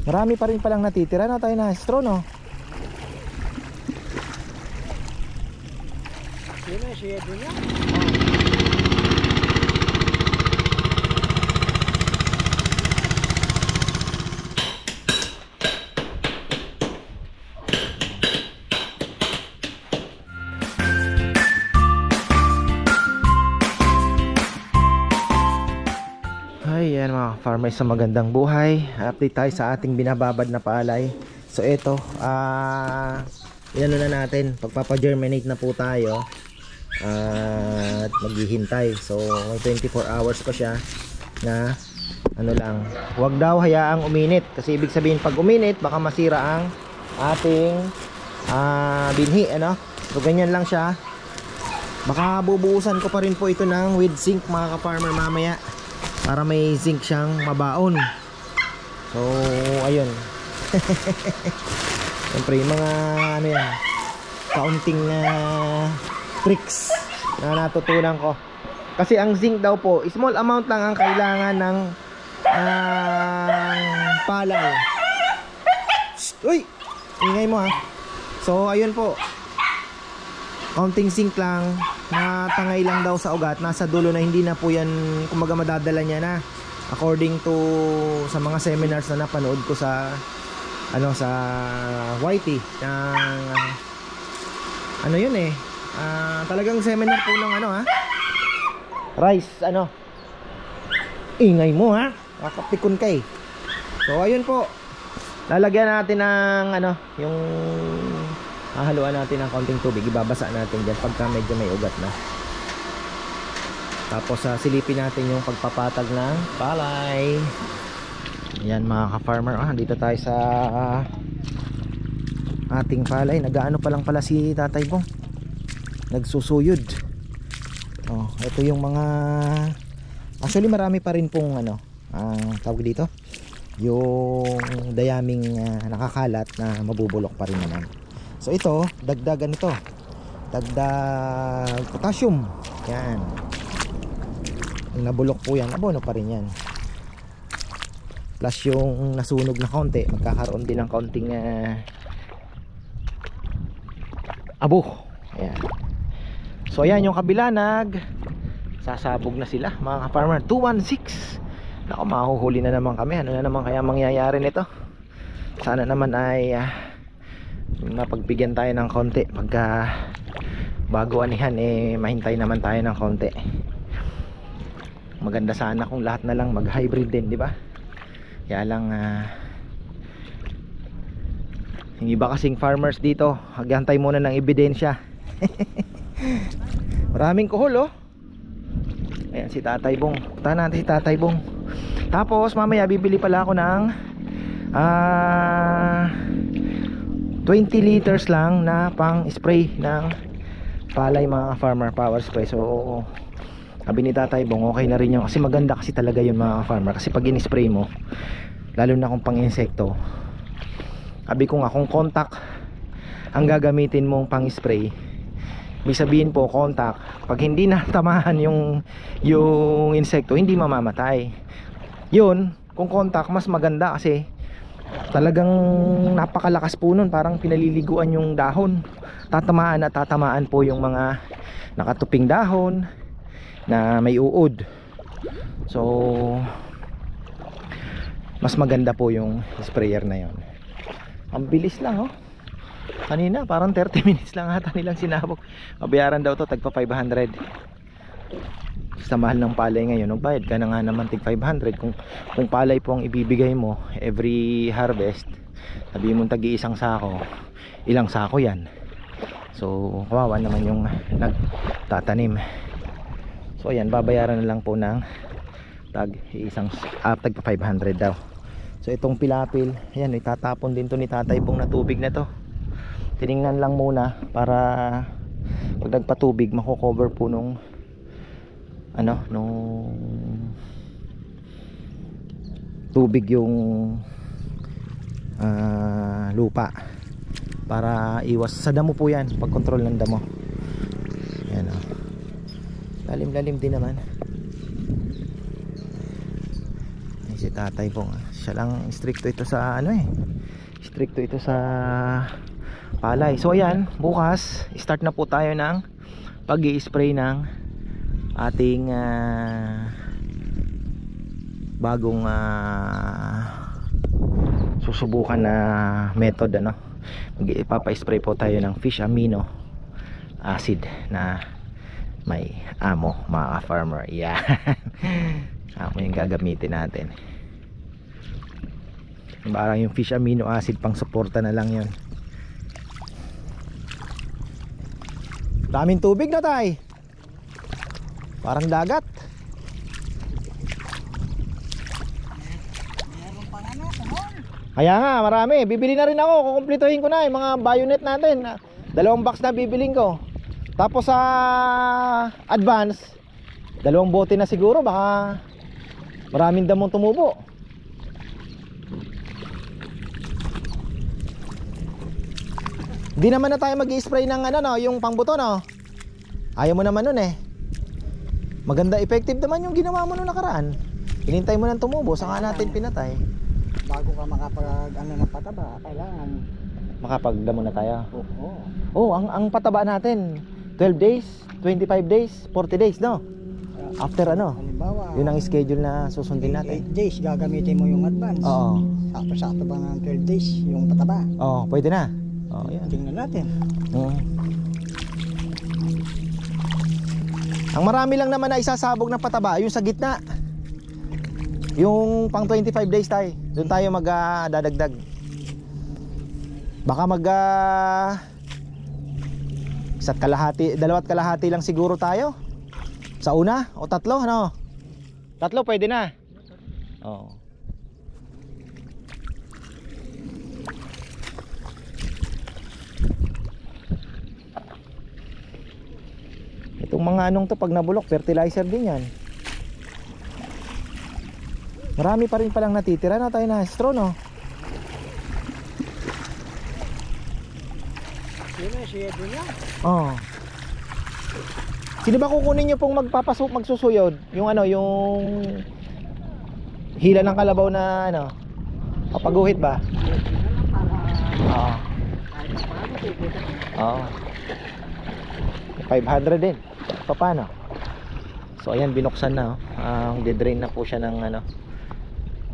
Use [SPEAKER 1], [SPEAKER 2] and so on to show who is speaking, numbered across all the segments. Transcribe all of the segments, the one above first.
[SPEAKER 1] Marami pa rin palang natitira na tayo na straw, no?
[SPEAKER 2] Sino siya doon niya?
[SPEAKER 1] Ay, yan mga farmers, sa magandang buhay. Update tayo sa ating binababad na palay. So ito, inano na natin, pagpapa-germinate na po tayo. At maghihintay. So may 24 hours pa siya na ano lang, huwag daw hayaang uminit. Kasi ibig sabihin pag uminit, baka masira ang ating binhi, ano? So ganyan lang siya. Baka bubuhusan ko pa rin po ito ng with zinc mga ka-farmer mamaya, para may zinc siyang mabaon. So ayun. Siyempre yung mga ano yan, kaunting tricks na natutunan ko. Kasi ang zinc daw po, small amount lang ang kailangan ng palay. Uy! Ingay mo ha. So ayun po, kaunting zinc lang na tangay lang daw sa ugat, nasa dulo na, hindi na po yan kumbaga madadala niya na, according to sa mga seminars na napanood ko sa ano, sa YT ng ano yun eh, talagang seminar po ng ano ha, rice ano. Ingay mo ha, kakapikon ka eh. So ayun po, lalagyan natin ng ano, yung haluan natin ng konting tubig, ibabasa natin dyan pagka medyo may ugat na. Tapos silipin natin yung pagpapatag ng palay. Yan mga ka-farmer, dito tayo sa ating palay. Nagaano pa lang pala si Tatay Bong, nagsusuyod. Ito yung mga, actually marami pa rin pong ano, tawag dito, yung dayaming nakakalat na mabubulok pa rin naman. So ito, dagdagan ito, dagdag potassium. Yan, yung nabulok po yan, abono pa rin yan. Plus yung nasunog na konti, magkakaroon din ng konting abo. Ayan. So ayan yung kabila, sasabog na sila mga ka-farmer. 216. Nako, mahuhuli na naman kami. Ano na naman kaya mangyayari nito? Sana naman ay mapagbigyan tayo ng konti. Pagka bago anihan mahintay naman tayo ng konti. Maganda sana kung lahat na lang mag-hybrid din, di ba? Kaya lang yung iba kasing farmers dito, haghantay muna ng ebidensya. Maraming kuhol oh. Ayan si Tatay Bong. Punta natin si Tatay Bong. Tapos mamaya bibili pala ako ng 20 liters lang na pang spray ng palay mga farmer, power spray. So sabi ni Tatay Bong, okay na rin yun, kasi maganda kasi talaga yun mga farmer. Kasi pag in-spray mo, lalo na kung pang insekto, sabi ko nga, kung contact ang gagamitin mong pang spray, may sabihin po contact, pag hindi natamahan yung insekto, hindi mamamatay. Yun, kung contact, mas maganda kasi talagang napakalakas po nun, parang pinaliliguan yung dahon. Tatamaan at tatamaan po yung mga nakatuping dahon na may uod. So mas maganda po yung sprayer na yon. Ang bilis lang oh. Kanina parang 30 minutes lang ata nilang sinabog. Mabayaran daw to tagpa 500. Sa mahal ng palay ngayon, magbayad ka na nga naman tig 500. Kung palay po ang ibibigay mo every harvest, sabi mo tagi-isang sako, ilang sako yan? So kawawa naman yung nagtatanim. So ayan, babayaran na lang po ng tag 500 daw. So itong pilapil, ayan, itatapon din to ni Tatay Bong na tubig na to. Tiningnan lang muna para pag nagpatubig mako-cover po nung tubig yung lupa, para iwas sa damo po yan, pag control ng damo. Ayan o, lalim-lalim din naman. si Tatay Bong. Siya lang stricto ito sa ano eh. Stricto ito sa palay. So ayan, bukas start na po tayo ng pag-i-spray ng ating bagong susubukan na method ano. Ipapa-spray po tayo ng fish amino acid na may amo mga farmer. Yan. Amo yung gagamitin natin. Parang yung fish amino acid pang suporta na lang yun. Daming tubig na tay. Parang dagat. Kaya nga marami. Bibili na rin ako. Kukumplituhin ko na yung mga bayonet natin. 2 box na bibiling ko. Tapos sa advance 2 bote na siguro. Baka maraming damong tumubo. Di naman na tayo mag-i-spray ng ano no, yung pangbuto no. Ayaw mo naman nun eh. Maganda, effective naman yung ginawa mo nung nakaraan. Hinintay mo nang tumubo, saka natin pinatay.
[SPEAKER 2] Bago ka makapag ano ng pataba, kailangan
[SPEAKER 1] makapagdamo na tayo.
[SPEAKER 2] oo.
[SPEAKER 1] Oh, ang pataba natin 12 days, 25 days, 40 days no. After ano,
[SPEAKER 2] Halimbawa,
[SPEAKER 1] yun ang schedule na susundin natin.
[SPEAKER 2] 8 days gagamitin mo yung advance.
[SPEAKER 1] Oo.
[SPEAKER 2] Sakto-sakto ba ng 12 days yung pataba?
[SPEAKER 1] Oo, pwede na. Oo, yan.
[SPEAKER 2] Tingnan natin.
[SPEAKER 1] Ang marami lang naman na isasabog ng pataba yung sa gitna. Yung pang 25 days tayo. Doon tayo magdadagdag. Baka isa't kalahati, 2 kalahati lang siguro tayo. Sa una o 3, ano? 3 pwede na. Oo. Itong mga anong to pag nabulok, fertilizer din yan. Marami pa rin palang natitira na tayo na straw no.
[SPEAKER 2] Sino siya doon yan?
[SPEAKER 1] Oo. Sino ba kukunin nyo pong magsusuyod? Yung ano, yung hila ng kalabaw na ano, kapaguhit ba? Oo. Oo. 500 din. Paano? So ayan, binuksan na dedrain na po siya ng ano.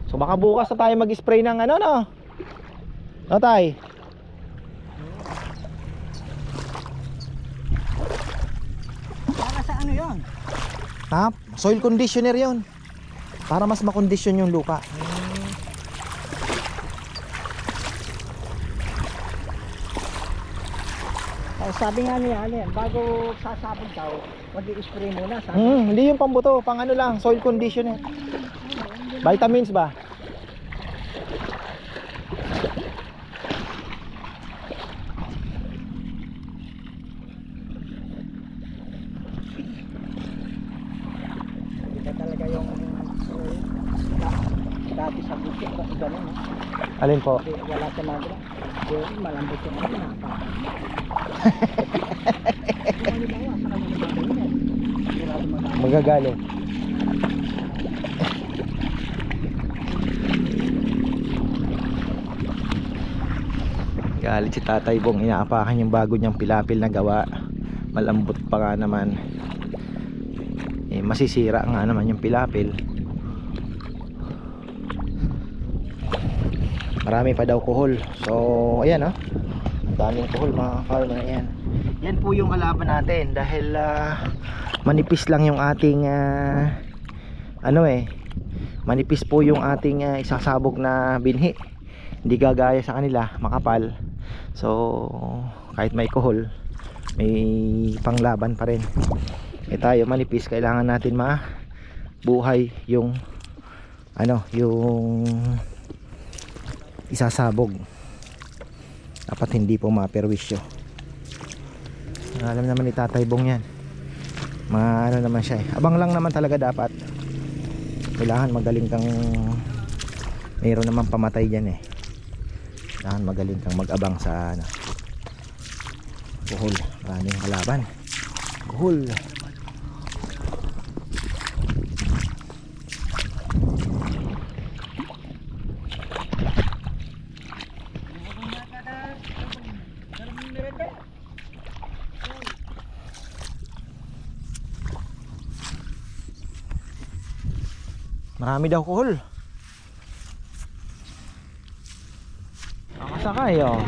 [SPEAKER 1] So baka bukas na tayo mag-spray ng ano no. No tay?
[SPEAKER 2] Para sa ano yun?
[SPEAKER 1] Ha? Soil conditioner 'yon. Para mas makondisyon yung lupa.
[SPEAKER 2] Sabi nga niya, bago sasabog daw, mag-i-spray muna.
[SPEAKER 1] Hindi yung pambuto, pang ano lang, soil conditioner. Vitamins ba?
[SPEAKER 2] Hindi ka talaga yung dati sa bukit, gano'n.
[SPEAKER 1] Alin po?
[SPEAKER 2] Wala sa mga doon, malambot yung mga
[SPEAKER 1] Magagaling. Galit si Tatay Bong, inaapakan yung bago niyang pilapil na gawa. Malambot pa nga naman. Masisira nga naman yung pilapil. Marami pa daw kuhol. So ayan daming kuhol mga farmer. Ayan. Yan po yung kalaban natin. Dahil manipis lang yung ating manipis po yung ating isasabog na binhi. Hindi gagaya sa kanila, makapal. So kahit may kuhol, may panglaban pa rin. Tayo manipis, kailangan natin mabuhay yung yung isasabog. Dapat hindi po maperwisyo. Alam naman ni Tatay Bong yan. Naman siya eh. Abang lang naman talaga dapat. Kailangan magaling kang, mayroon naman pamatay dyan eh. Kailangan magaling kang mag-abang sa buhol. Maraming kalaban. Buhol. Marami daw kuhol. Nakasakay oh.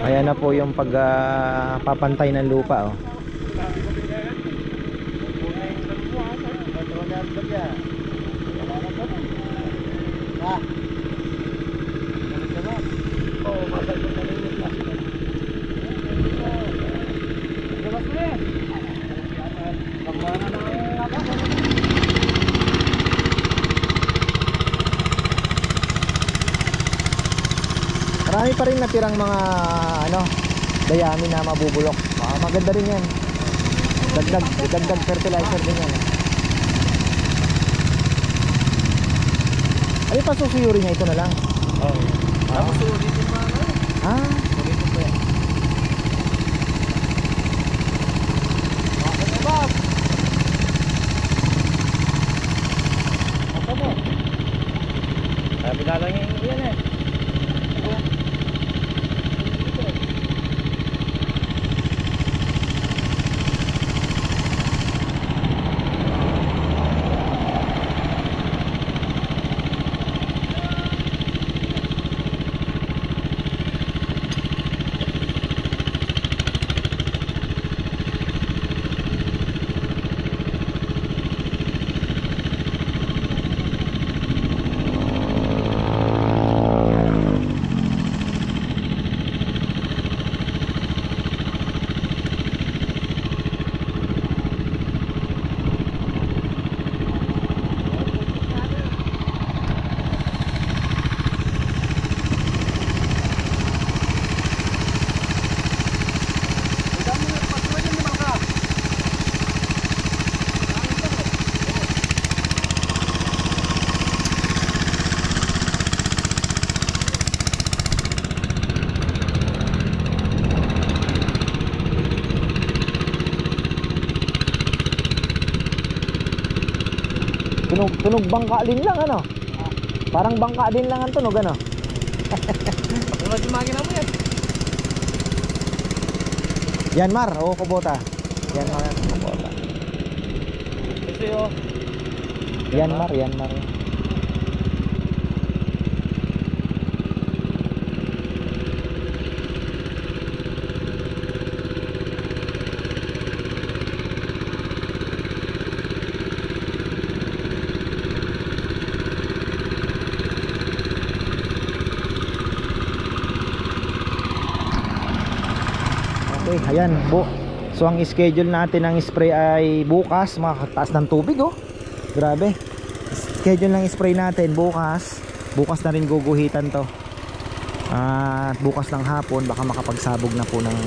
[SPEAKER 1] Ayan na po yung papantay ng lupa oh. Marami pa rin natirang mga ano, dayami na mabubulok. Maganda rin yan. Dagdag fertilizer din yan. Ano pa susuyurin niya ito na lang?
[SPEAKER 3] Oo. Tapos ulitin mo ano? Ulitin ko yan. Okay na ba? Ako mo. Sabi na lang yan eh.
[SPEAKER 1] Tunog bangka din lang ano? Parang bangka din lang ang tunog ano?
[SPEAKER 3] Tulad yung makina mo yan.
[SPEAKER 1] Yanmar o Kubota? Yanmar o Kubota?
[SPEAKER 3] Ito yun.
[SPEAKER 1] Yanmar. Okay, ayan bu. So ang schedule natin ng spray ay bukas, makakataas ng tubig oh. Grabe. Schedule ng spray natin bukas. Bukas na rin guguhitan to. At bukas ng hapon baka makapagsabog na po ng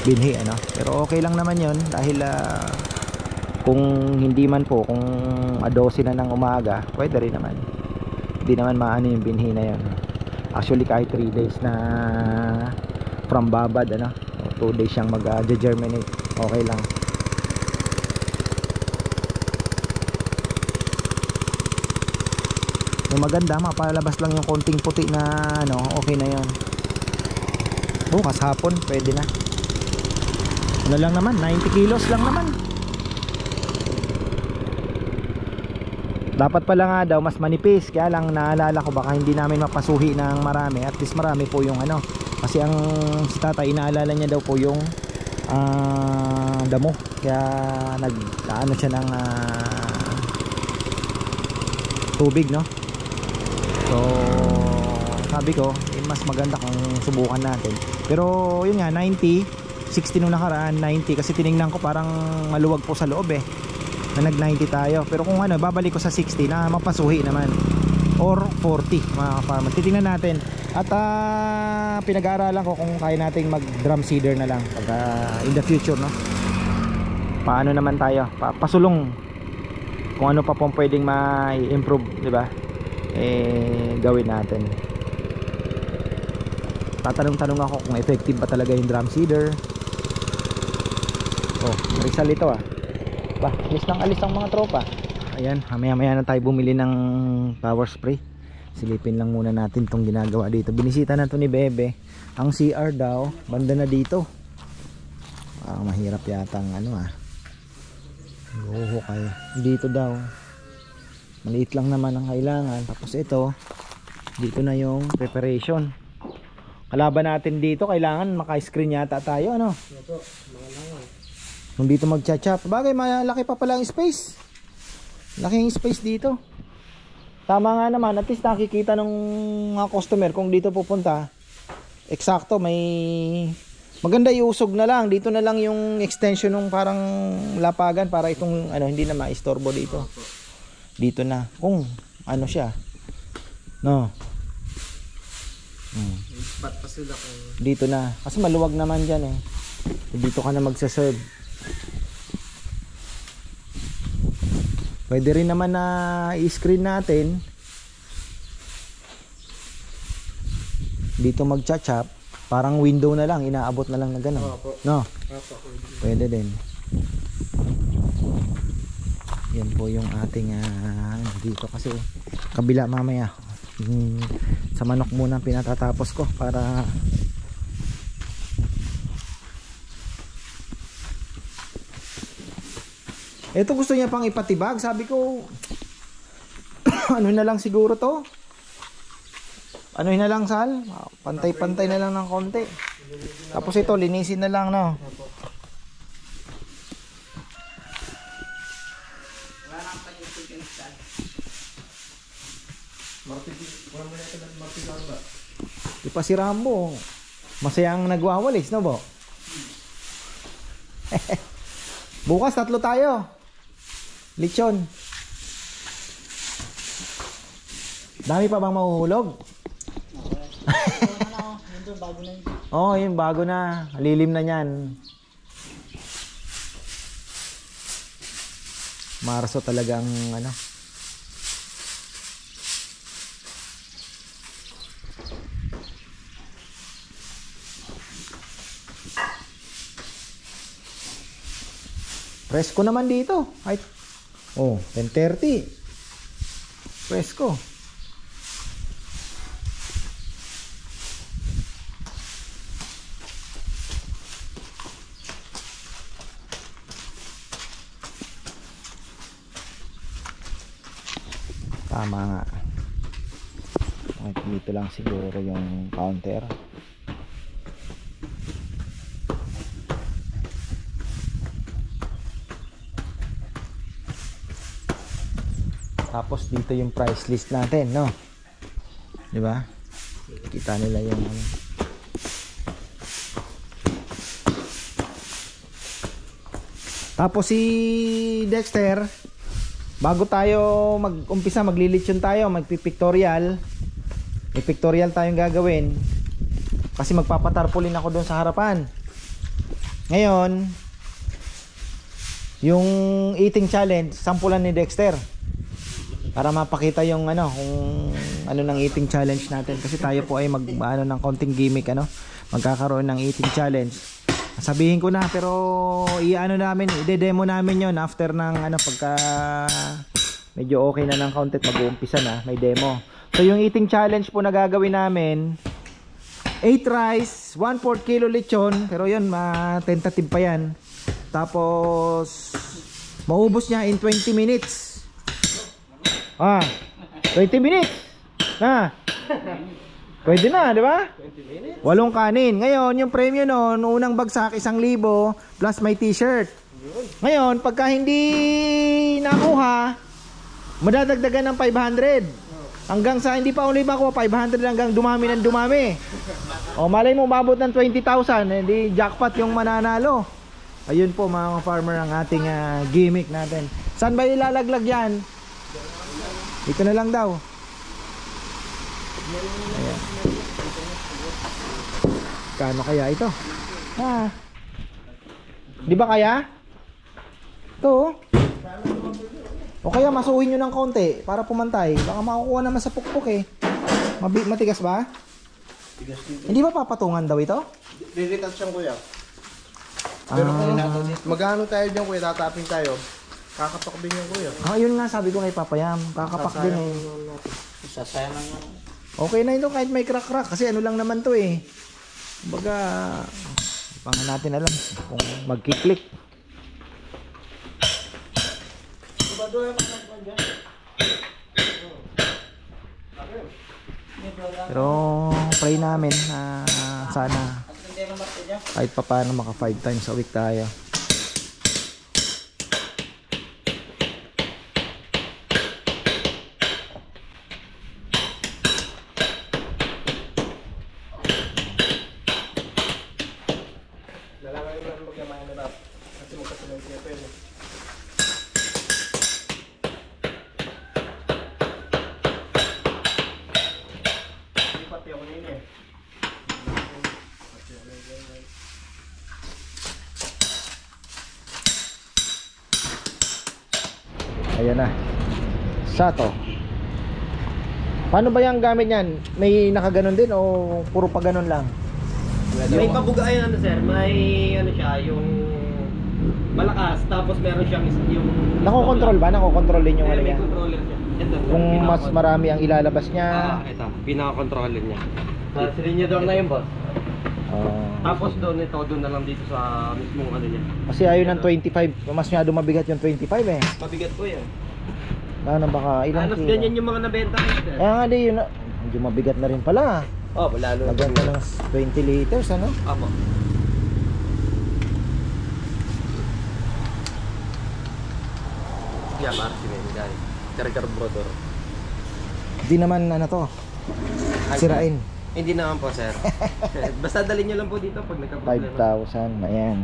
[SPEAKER 1] binhi ano. Pero okay lang naman 'yon dahil kung hindi man po, kung 12 na ng umaga, pwede rin naman. Hindi naman maano yung binhi na 'yon. Actually kahit 3 days na from babad ano, 2 days siyang mag-germinate, okay lang. Yung maganda, mapalabas lang yung konting puti na ano, okay na yon. Bukas hapon pwede na. Ano lang naman, 90 kilos lang naman. Dapat pala nga daw mas manipis, kaya lang naalala ko baka hindi namin mapasuhi ng marami. At least marami po yung ano, kasi ang si tatay inaalala niya daw po yung damo, kaya nag-ano siya ng tubig no. So sabi ko mas maganda kung subukan natin. Pero yun nga, 90, 60 nung nakaraan, 90 kasi tiningnan ko parang maluwag po sa loob eh, na nag 90 tayo. Pero kung ano, babalik ko sa 60 na mapasuhi naman or 40 mga farmer. Titingnan natin. At pinag-aaralan ko kung kaya nating mag drum seeder na lang pag in the future no. Paano naman tayo pasulong kung ano pa pong pwedeng ma-improve, di ba? Gawin natin. Tatanong-tanong ako kung effective ba talaga yung drum seeder. Oh, Rizal ito ah. Bah, alis ang mga tropa. Ayan, maya-maya na tayo bumili ng power spray. Silipin lang muna natin tong ginagawa dito. Binisita na to ni Bebe. Ang CR daw banda na dito. Mahirap yata ang ano Guhukay dito daw. Maliit lang naman ang kailangan. Tapos ito, dito na yung preparation. Kalaban natin dito, kailangan maka-screen yata tayo, ano? Kung dito mag-chop. Bagay, malaki pa pala ang space. Laking space dito. Tama nga naman, at least nakikita ng mga customer kung dito pupunta. Eksakto, may maganda iusog na lang. Dito na lang yung extension ng parang lapagan para itong ano, hindi na maistorbo dito. Dito na. Kung ano siya. No.
[SPEAKER 3] Ba't pa sila kung...
[SPEAKER 1] Dito na. Kasi maluwag naman dyan eh. Dito ka na magsaserve. Pwede rin naman na i-screen natin. Dito mag-chop. Parang window na lang. Inaabot na lang na gano'n. No? Pwede din. Yan po yung ating dito kasi kabila mamaya. Sa manok muna pinatatapos ko para ito gusto niya pang ipatibag. Sabi ko ano na lang siguro to, ano na lang, Sal, pantay-pantay na lang ng konti. Tapos ito linisin na lang, no? Di pa si Rambo masayang nagwawalis, no, bo? Bukas 3 tayo. Lechon. Dami pa bang mahuhulog? Oh, yun bago na. Lilim na yan. Marso talagang ano. Presko naman dito. Ay, oh, 10:30. Presko. Tama nga. Ay, dito lang siguro yung counter. Tapos dito yung price list natin, no? Di ba? Kita nila yung ano. Tapos si Dexter, bago tayo mag-umpisa, maglilitsyon tayo, magpipictorial. May pictorial tayong gagawin. Kasi magpapatarpaulin ako doon sa harapan. Ngayon, yung eating challenge, sampulan ni Dexter. Para mapakita yung ano, kung ano ng eating challenge natin. Kasi tayo po ay ano ng konting gimmick, ano, magkakaroon ng eating challenge. Sabihin ko na, pero i-ano namin, i-demo namin yon after ng ano, pagka medyo okay na ng content, mag-uumpisa na, may demo. So yung eating challenge po na gagawin namin, 8 rice, 1/4 kilo lechon, pero yun, tentative pa yan. Tapos maubos niya in 20 minutes. 20 minutes. Pwede na, di ba? 8 kanin. Ngayon, yung premyo noon, unang bagsak 1,000 plus may t-shirt. Ngayon, pagka hindi nakuha, madadagdagan ng 500. Hanggang sa hindi pa uli makuha, 500 hanggang dumami ng dumami. O malay mo, mabot ng 20,000, hindi jackpot yung mananalo. Ayun po mga farmer ang ating gimmick natin. Saan ba ilalaglag yan? Dito na lang daw. Ayan. Kano kaya ito? Di ba kaya? Ito. O kaya masuhin nyo ng konti para pumantay. Baka makukuha naman sa pukpuk eh. Matigas ba? Hindi ba papatungan daw ito?
[SPEAKER 3] Riritas siyang kuya. Pero kung magano tayo dyan kuya, tatapin tayo. Kakapak din yung kuya.
[SPEAKER 1] Yun nga sabi ko kay Papayam. Kakapak din eh.
[SPEAKER 3] Sasayang lang.
[SPEAKER 1] Okay na ito kahit may crack-crack. Kasi ano lang naman to eh. Baga, pa nga natin alam kung magkiklik. Pero pray namin na sana kahit pa paano maka 5 times a week tayo.
[SPEAKER 3] Nalangan yung magyaman na rap. Kasi magkasunod siya ito yun. Hindi pati ako nini eh.
[SPEAKER 1] Ayan na. Sato. Paano ba yung gamit niyan? May nakaganon din o puro pa ganon lang?
[SPEAKER 4] May pabugayan ano sir, may ano siya, yung malakas, tapos meron siyang yung...
[SPEAKER 1] Nako-control ba? Nako-control din yung ano
[SPEAKER 4] May
[SPEAKER 1] niya?
[SPEAKER 4] controller siya. Ito,
[SPEAKER 1] Kung mas marami ang ilalabas niya.
[SPEAKER 4] ito, pinaka-controller niya. Silinyador na yun boss. Tapos doon na lang dito sa mismong ano niya.
[SPEAKER 1] Kasi ayaw ng 25. Mas masyado mabigat yung 25 eh.
[SPEAKER 4] Mabigat po yan.
[SPEAKER 1] Ano baka ilang
[SPEAKER 4] Halos
[SPEAKER 1] kilo?
[SPEAKER 4] ganyan yung mga nabenta ko sir.
[SPEAKER 1] Kaya nga di yun. Medyo mabigat na rin pala.
[SPEAKER 4] Oh, lalo.
[SPEAKER 1] Maganda ng 20 liters ano?
[SPEAKER 4] Apo. Yeah, para si Menday. Carburetor.
[SPEAKER 1] Di naman ano to. Sirain.
[SPEAKER 4] Hindi naman po sir. Basta dalhin nyo lang po dito pag nagka-problema.
[SPEAKER 1] 5,000. Ayan.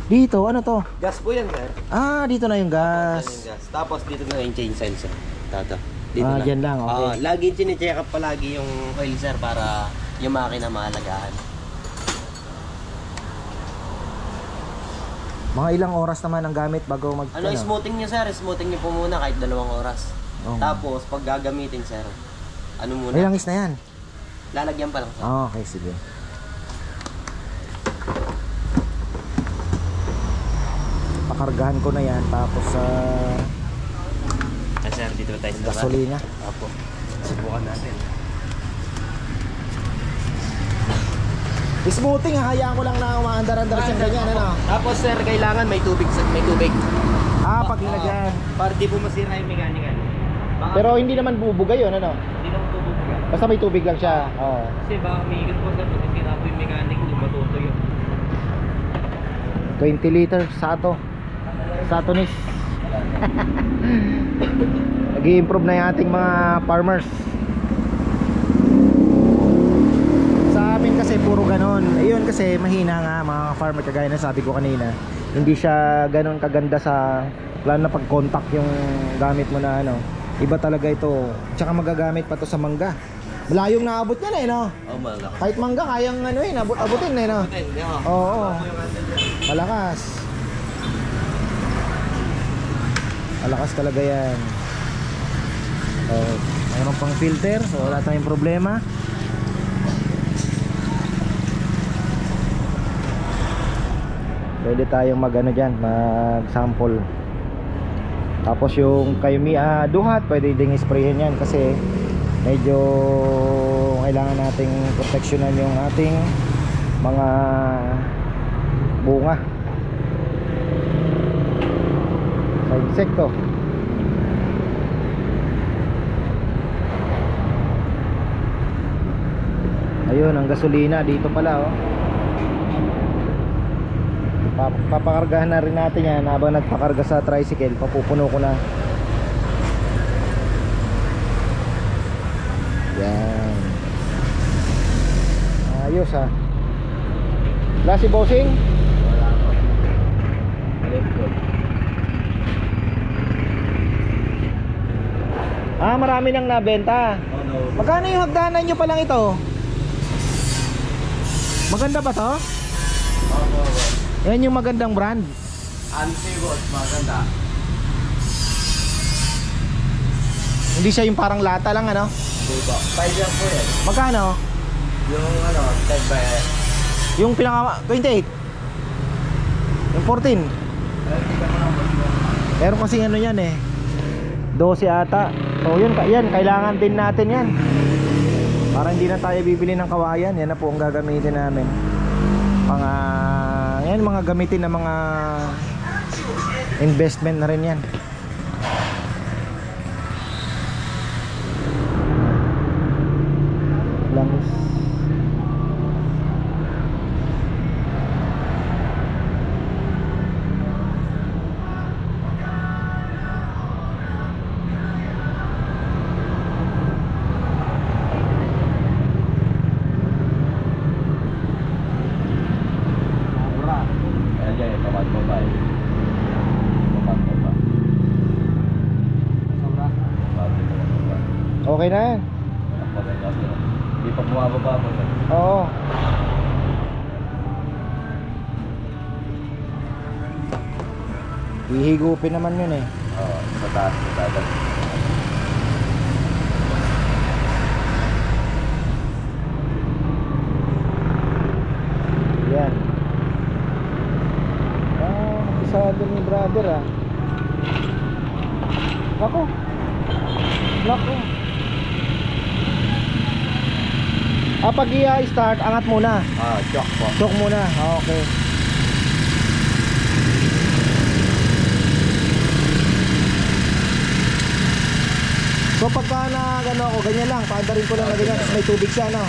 [SPEAKER 1] Dito ano to?
[SPEAKER 4] Gas po yan sir.
[SPEAKER 1] Ah, dito na yung gas.
[SPEAKER 4] Tapos dito na yung chain sensor. Tata. Dito
[SPEAKER 1] Ah,
[SPEAKER 4] na.
[SPEAKER 1] dyan lang, okay.
[SPEAKER 4] Lagi chine-check up palagi yung oil sir para yung makina maalagaan.
[SPEAKER 1] Mga ilang oras naman ang gamit bago mag
[SPEAKER 4] Ano, smoothing nyo sir? Smoothing nyo po muna kahit 2 oras.
[SPEAKER 1] Oo.
[SPEAKER 4] Tapos pag gagamitin sir, ano muna?
[SPEAKER 1] Ilang is na yan?
[SPEAKER 4] Lalagyan pa lang sir.
[SPEAKER 1] Ah, okay, sige. Pakargahan ko na yan tapos sa
[SPEAKER 4] Sir, dito tayo sa
[SPEAKER 1] gasolina.
[SPEAKER 4] Apo. Subukan natin.
[SPEAKER 1] Smoothing, hayaan ko lang na umaandar-andar siyang ganyan, ano?
[SPEAKER 4] Tapos sir, kailangan may tubig, may tubig.
[SPEAKER 1] Ah, pag nilagyan.
[SPEAKER 4] Para di po masira yung mechanical.
[SPEAKER 1] Pero hindi naman bubugay yun, ano?
[SPEAKER 4] Hindi naman tububugan.
[SPEAKER 1] Basta may tubig lang siya. Oo.
[SPEAKER 4] Kasi baka umiikot po sir, pag sira po yung mechanic, hindi matutuyo.
[SPEAKER 1] 20 liters, Sato. Satonis. Nag-i-improve na yung ating mga farmers. Sa amin kasi puro ganon. Ayun kasi mahina nga mga farmer, kagaya na sabi ko kanina. Hindi siya ganon kaganda sa lalo na pag contact yung gamit mo na ano. Iba talaga ito. Tsaka magagamit pa to sa mangga. Malayong naabot yan eh, no?
[SPEAKER 4] Oh, malakas.
[SPEAKER 1] Kahit mangga kayang ano eh, abutin eh, no? Oo. Malakas. Malakas talaga yan. Mayroon pang filter, so wala tayong problema. Pwede tayong mag ano dyan, mag sample. Tapos yung kayumi duhat, pwede ding sprayin yan kasi medyo kailangan nating proteksyonan yung ating mga bunga sa insekto. Ayun, ang gasolina dito pala oh. Papakargahan na rin natin yan habang nagpakarga sa tricycle. Papupuno ko na. Yan. Ayos ha. Wala si bossing? Ah, marami nang nabenta. Magkano yung hagdanan nyo pa lang ito? Maganda ba to? Yan yung magandang brand.
[SPEAKER 4] Anti-boss, maganda.
[SPEAKER 1] Hindi siya yung parang lata lang ano?
[SPEAKER 4] Diba? 5 lang po yan.
[SPEAKER 1] Magkano?
[SPEAKER 4] Yung ano, 10 by...
[SPEAKER 1] Yung pinaka 28. Yung 14. Pero kasi ano yan eh 12 ata. So yun, yan, kailangan din natin yan. Para hindi na tayo bibili ng kawayan. Yan na po ang gagamitin namin. Yan mga gamitin na mga investment na rin yan. Okay na yan.
[SPEAKER 4] Hindi pa bumababa mo.
[SPEAKER 1] Oo. Hihigupin naman yun eh.
[SPEAKER 4] Oo, sa taas, sa taas.
[SPEAKER 1] Yan. Napisado ni brother ah. Nako. Nako. Pag i-start, angat muna.
[SPEAKER 4] Chock po.
[SPEAKER 1] Choke muna. Okay. So pagka na gano ako, ganyan lang. Paandarin ko lang na ganyan. Tapos may tubig siya, no?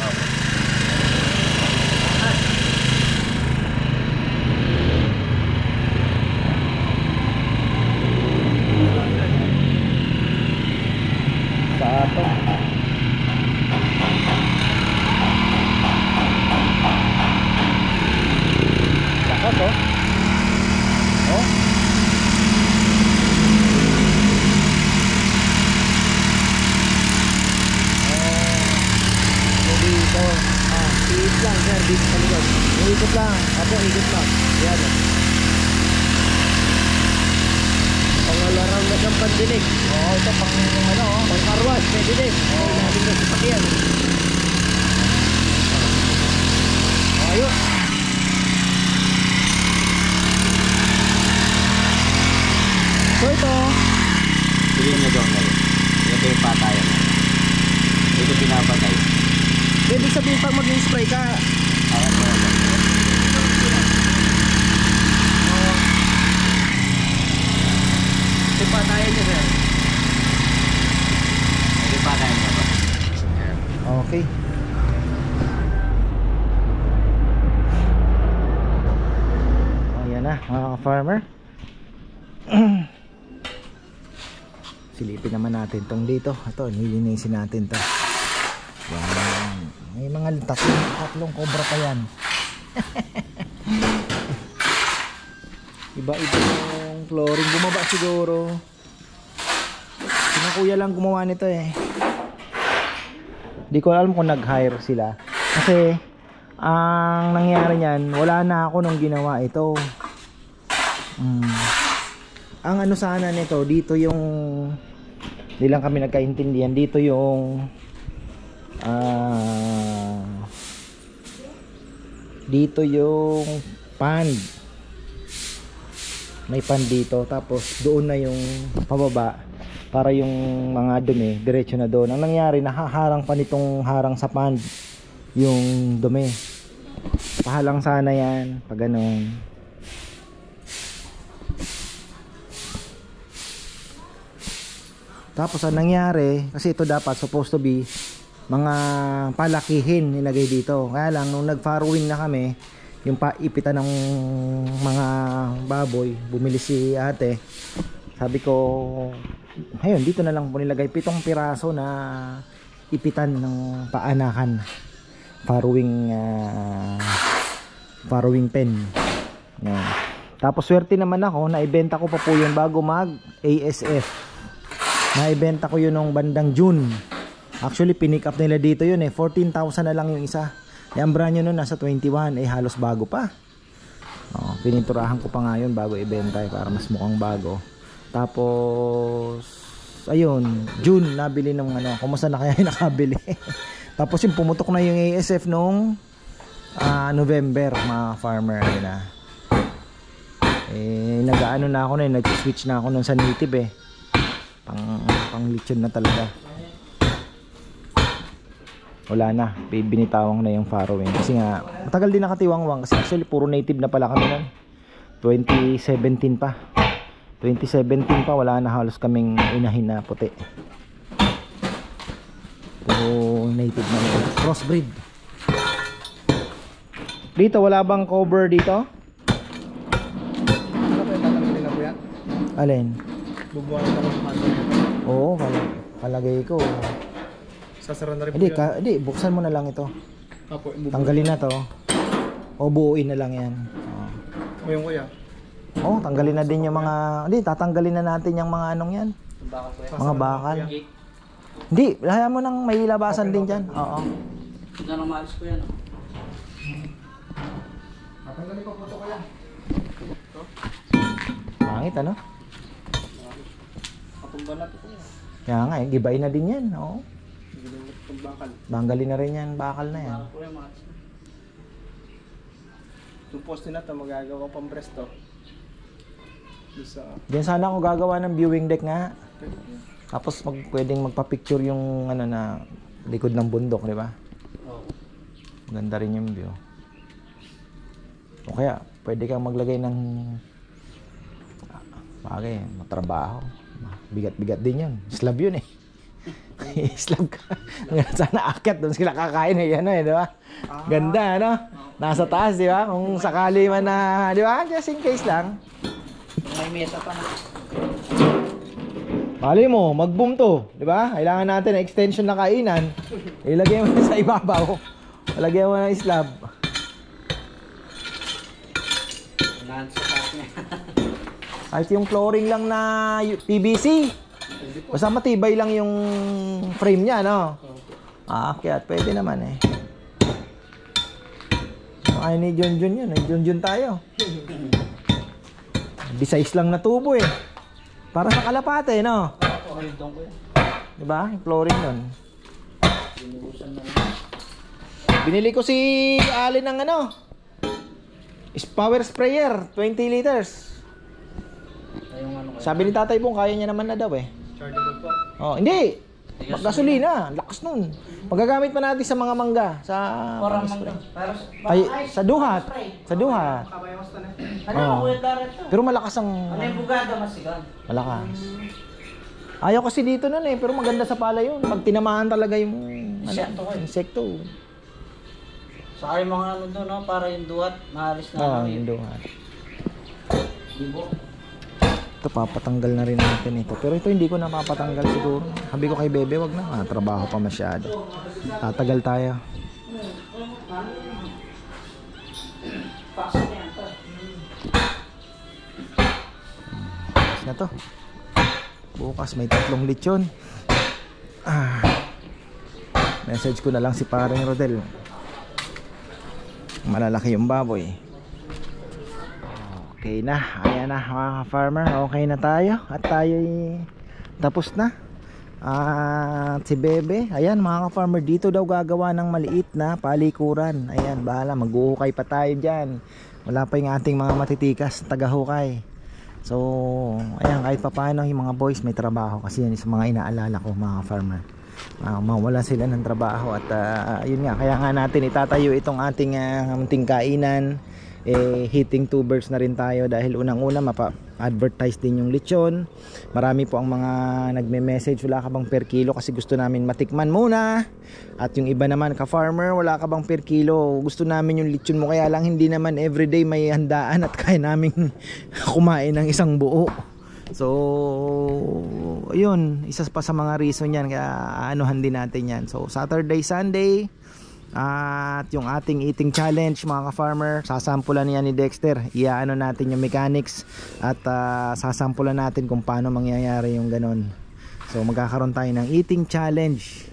[SPEAKER 1] Sa ato. Lakas, oh. Oh. Dito. Ikot lang, sir. Dito sa likod. Ikot lang. Apo, ikot lang. Yan.
[SPEAKER 4] Pangalarang na siyang pandinig.
[SPEAKER 1] Oo, ito pang ano,
[SPEAKER 4] Pang karwas, pwede din.
[SPEAKER 1] Oo.
[SPEAKER 4] Natin na sa sakyan.
[SPEAKER 1] ayun. So ito,
[SPEAKER 4] Silin niya doon ngayon. Ito yung patayan. Ito pinapatay.
[SPEAKER 1] ibig sabihin pag mag-spray ka,
[SPEAKER 4] Ito yung patayan niya, sir. Ito yung patayan niya ba?
[SPEAKER 1] okay. Ayan na mga farmer. Silipin naman natin tong dito. Ito, nilinisin natin to. Yan. May mga tatlong cobra pa yan. Iba-iba yung flooring. Bumaba siguro. Sina kuya lang gumawa nito eh. Di ko alam kung nag-hire sila. Kasi ang nangyari niyan, wala na ako nung ginawa ito. Ang ano sana nito, dito yung hindi lang kami nagkaintindihan. Dito yung dito yung pan. May pan dito. Tapos doon na yung pababa para yung mga dumi diretso na doon. Ang nangyari, nahaharang pa nitong harang sa pan yung dumi. Pahalang sana yan pag ganun. Tapos ang nangyari, kasi ito dapat supposed to be mga palakihin nilagay dito. Kaya lang nung nag-farrowing na kami, yung paipitan ng mga baboy, bumili si ate. Sabi ko, ayun, dito na lang po nilagay 7 piraso na ipitan ng paanakan. Farrowing pen. Yan. Tapos swerte naman ako, naibenta ko pa po yun bago mag ASF. Naibenta ko yun nung bandang June. Actually pinick up nila dito yun eh, 14,000 na lang yung isa. Yung brand nyo nun nasa 21, eh halos bago pa. Pininturahan ko pa nga yun bago ibenta eh, para mas mukhang bago. Tapos ayun, June nabili ng ano, kumusta na kaya yung nakabili. Tapos yung pumutok na yung ASF nung November, mga farmer na. Eh nag-aano na ako na, nag-switch na ako nun sa native eh. Pang lechon na talaga. Wala na, binitawang na yung farrowing. Kasi nga, matagal din nakatiwangwang. Kasi actually puro native na pala kami nun. 2017 pa. 2017 pa, wala na halos kaming inahin na puti. Puro native na yun. Crossbreed. Dito, wala bang cover dito?
[SPEAKER 3] Ano ba yung tatanggalin na po yan?
[SPEAKER 1] Alin?
[SPEAKER 3] Bubuhanan na lang yung
[SPEAKER 1] Oo, palagay ko.
[SPEAKER 3] Sasara na rin po
[SPEAKER 1] Hindi,
[SPEAKER 3] yan.
[SPEAKER 1] hindi, buksan mo na lang ito.
[SPEAKER 3] Apo,
[SPEAKER 1] Tanggalin na to. O buuin na lang yan.
[SPEAKER 3] mo yung kuya.
[SPEAKER 1] Oh, tanggalin na din yung mga, hindi, tatanggalin na natin yung mga anong yan. Mga bakal. Hindi, hayaan mo nang may labasan din dyan. Oo.
[SPEAKER 2] Ito na maalis ko yan.
[SPEAKER 3] Natanggalin ko puto ko yan.
[SPEAKER 1] Pangit ano?
[SPEAKER 3] Patumba na ito ko yan.
[SPEAKER 1] Kaya nga, gibay na din yan. Oo.
[SPEAKER 3] Ginamit itong bakal.
[SPEAKER 1] Tanggalin na rin yan, bakal na yan.
[SPEAKER 2] Ko yan maalis.
[SPEAKER 3] Itong poste na ito, magagawa pang presto. Isa.
[SPEAKER 1] Diyan sana ako gagawa ng viewing deck nga. Tapos pwedeng magpa-picture yung ano na likod ng bundok, di ba?
[SPEAKER 2] Oo.
[SPEAKER 1] Maganda rin yung view. O kaya, pwede kang maglagay ng bagay, matrabaho. Bigat-bigat din yun. Slab yun eh. Slab ka. Sana akyat doon sila kakain eh. Ano eh, di ba? Ganda, ano? Nasa taas, di ba? Kung sakali man na, di ba? Just in case lang.
[SPEAKER 2] May mesa pa na.
[SPEAKER 1] Pali mo, mag-boom to, di ba? Kailangan natin ng extension na kainan. Ilagay mo na sa ibabaw. Ilagay mo na ng slab.
[SPEAKER 2] Kailangan sa taas niya.
[SPEAKER 1] Kahit yung flooring lang na PVC. Basta matibay lang yung frame niya, no? Kaya pwede naman eh. Ay ni Junjun yun, Junjun tayo. Besize lang na tubo eh. Para sa kalapate, no?
[SPEAKER 2] Okay, doon ko yan.
[SPEAKER 1] Diba? Yung flooring nun.
[SPEAKER 2] Binuhusan na lang.
[SPEAKER 1] Binili ko si Allen ng ano? Power sprayer, 20 liters.
[SPEAKER 2] Yung ano
[SPEAKER 1] Sabi ni Tatay Bong, kaya niya naman na daw eh.
[SPEAKER 3] Chargeable po.
[SPEAKER 1] Oh, hindi. Gasolina, lakas nun. Magagamit pa natin sa mga mangga, sa
[SPEAKER 2] Parang
[SPEAKER 1] pang-spray.
[SPEAKER 2] mangga.
[SPEAKER 1] Ay, sa duhat. Sa duhat.
[SPEAKER 3] Kabayos na.
[SPEAKER 2] Ano
[SPEAKER 1] Oo.
[SPEAKER 2] Kuya Daret to?
[SPEAKER 1] Pero malakas ang
[SPEAKER 2] Ano yung bugado masigan?
[SPEAKER 1] malakas. Ayaw kasi dito nun eh, pero maganda sa pala yun. Pag tinamaan talaga yung
[SPEAKER 2] Insekto ko eh.
[SPEAKER 1] insekto.
[SPEAKER 2] Saka yung mga ano doon, no? Para yung duwat, maalis na
[SPEAKER 1] Oo,
[SPEAKER 2] ano
[SPEAKER 1] yung duhat.
[SPEAKER 2] Libo.
[SPEAKER 1] Ito, papatanggal na rin natin ito. Pero ito hindi ko na mapatanggal siguro. Sabi ko kay Bebe, wag na. Trabaho pa masyado. Tatagal tayo.
[SPEAKER 2] Pasok yan to.
[SPEAKER 1] Bukas na to. Bukas may 3 lechon. Message ko na lang si paring Rodel. Malalaki yung baboy. Okay na, ayan na mga farmer, okay na tayo at tayo'y tapos na. At si Bebe, ayan mga farmer, dito daw gagawa ng maliit na palikuran. Ayan, bahala, maghuhukay pa tayo dyan. Wala pa yung ating mga matitikas, tagahukay. So, ayan, kahit pa paano yung mga boys may trabaho kasi yan sa mga inaalala ko mga farmer. Mawala sila ng trabaho at yun nga, kaya nga natin itatayo itong ating munting kainan. Hitting tubers na rin tayo dahil unang-una mapa-advertise din yung lechon. Marami po ang mga nagme-message, wala ka bang per kilo, kasi gusto namin matikman muna. At yung iba naman, ka-farmer, wala ka bang per kilo, gusto namin yung lechon mo, kaya lang hindi naman everyday may handaan at kaya namin kumain ng isang buo. So yun, isa pa sa mga reason yan, kaya anuhan din natin yan. So Saturday, Sunday, at yung ating eating challenge mga ka-farmer, sasampulan niya ni Dexter. Iaano natin yung mechanics at sasampulan natin kung paano mangyayari yung ganon. So magkakaroon tayo ng eating challenge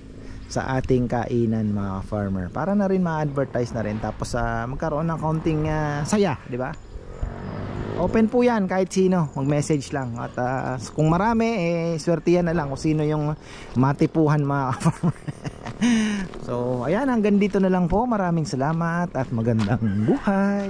[SPEAKER 1] sa ating kainan mga ka-farmer, para na rin ma-advertise na rin, tapos magkaroon ng kaunting saya, di ba? Open po yan, kahit sino mag-message lang. At kung marami, swertihan na lang kung sino yung matipuhan mga ka-farmer. So ayan, hanggang dito na lang po. Maraming salamat at magandang buhay.